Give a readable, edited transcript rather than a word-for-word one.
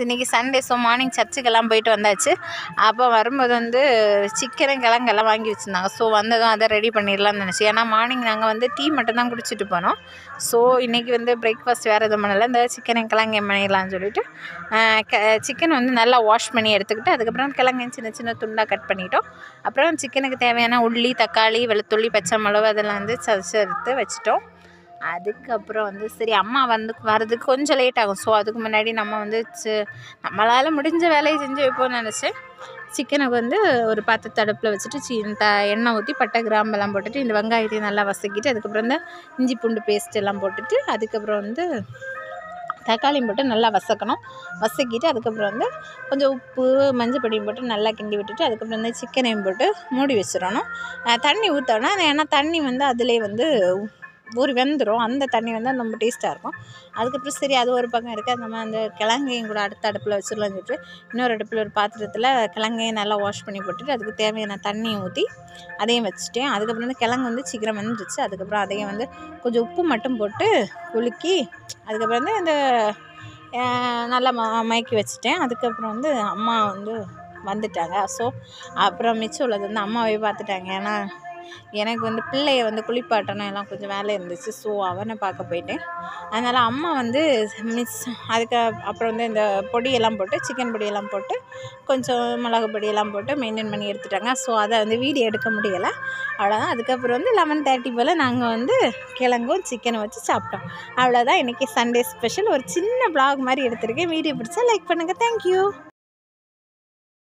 இன்றைக்கி Sunday. So morning சர்ச்சுக்கெல்லாம் போயிட்டு வந்தாச்சு. அப்போ வரும்போது வந்து சிக்கனும் கிழங்கெல்லாம் வாங்கி வச்சுருந்தாங்க. ஸோ வந்ததும் அதை ரெடி பண்ணிடலாம்னு நினச்சி, ஏன்னா மார்னிங் நாங்கள் வந்து டீ மட்டும் தான் குடிச்சிட்டு போனோம். ஸோ இன்றைக்கி வந்து பிரேக்ஃபாஸ்ட் வேறு எதுவும் பண்ணலை, இந்த சிக்கனை கிழங்கு பண்ணிடலான்னு சொல்லிட்டு சிக்கன் வந்து நல்லா வாஷ் பண்ணி எடுத்துக்கிட்டு அதுக்கப்புறம் கிழங்கையும் சின்ன சின்ன துண்டாக கட் பண்ணிட்டோம். அப்புறம் சிக்கனுக்கு தேவையான உள்ளி, தக்காளி, வெளுத்துள்ளி, பச்சை மிளகு அதெல்லாம் வந்து எடுத்து வச்சுட்டோம். அதுக்கப்புறம் வந்து சரி அம்மா வரதுக்கு கொஞ்சம் லேட் ஆகும். ஸோ அதுக்கு முன்னாடி நம்ம வந்து நம்மளால் முடிஞ்ச வேலையை செஞ்சு வைப்போம்னு நினச்சேன். சிக்கனுக்கு வந்து ஒரு பாத்திரத்தை அடுப்பில் வச்சுட்டு எண்ணெய் ஊற்றி பட்டை கிராம்பெல்லாம் போட்டுட்டு இந்த வெங்காயத்தையும் நல்லா வதக்கிட்டு அதுக்கப்புறம் இந்த இஞ்சி பூண்டு பேஸ்ட் எல்லாம் போட்டுட்டு அதுக்கப்புறம் வந்து தக்காளியும் போட்டு நல்லா வதக்கிட்டு அதுக்கப்புறம் வந்து கொஞ்சம் உப்பு, மஞ்சள் பொடியும் போட்டு நல்லா கிண்டி விட்டுட்டு அதுக்கப்புறம் வந்து சிக்கனையும் போட்டு மூடி வச்சிடணும். தண்ணி ஊற்றணும், ஏன்னா தண்ணி வந்து அதிலே வந்து வெந்துடும். அந்த தண்ணி வந்து ரொம்ப டேஸ்ட்டாக இருக்கும். அதுக்கப்புறம் சரி அது ஒரு பக்கம் இருக்குது, நம்ம அந்த கிழங்கையும் கூட அடுத்த அடுப்பில் வச்சிடலாம்னு சொல்லிட்டு இன்னொரு அடுப்பில் ஒரு பாத்திரத்தில் கிழங்கையும் நல்லா வாஷ் பண்ணி போட்டுட்டு அதுக்கு தேவையான தண்ணியும் ஊற்றி அதையும் வச்சுட்டேன். அதுக்கப்புறம் வந்து கிழங்கு வந்து சீக்கிரம் வந்துடுச்சு. அதுக்கப்புறம் அதையும் வந்து கொஞ்சம் உப்பு மட்டும் போட்டு குலுக்கி அதுக்கப்புறம் வந்து இந்த நல்லா மயக்கி வச்சுட்டேன். அதுக்கப்புறம் வந்து அம்மா வந்து வந்துட்டாங்க. ஸோ அப்புறம் மிச்சம் உள்ளது வந்து அம்மாவே பார்த்துட்டாங்க. ஏன்னா எனக்கு வந்து பிள்ளைய வந்து குளிப்பாட்டணும் எல்லாம் கொஞ்சம் வேலை இருந்துச்சு. ஸோ அவனை பார்க்க போயிட்டேன். அதனால் அம்மா வந்து அப்புறம் வந்து இந்த பொடியெல்லாம் போட்டு சிக்கன் பொடியெல்லாம் போட்டு கொஞ்சம் மிளகு பொடியெல்லாம் போட்டு மெயின்டைன் பண்ணி எடுத்துட்டாங்க. ஸோ அதை வந்து வீடியோ எடுக்க முடியலை, அவ்வளோதான். அதுக்கப்புறம் வந்து 11:30 போல் நாங்கள் வந்து கிழங்கும் சிக்கனும் வச்சு சாப்பிட்டோம். அவ்வளோதான் இன்றைக்கி சண்டே ஸ்பெஷல். ஒரு சின்ன vlog மாதிரி எடுத்திருக்கேன். வீடியோ பிடிச்சா லைக் பண்ணுங்கள். தேங்க்யூ.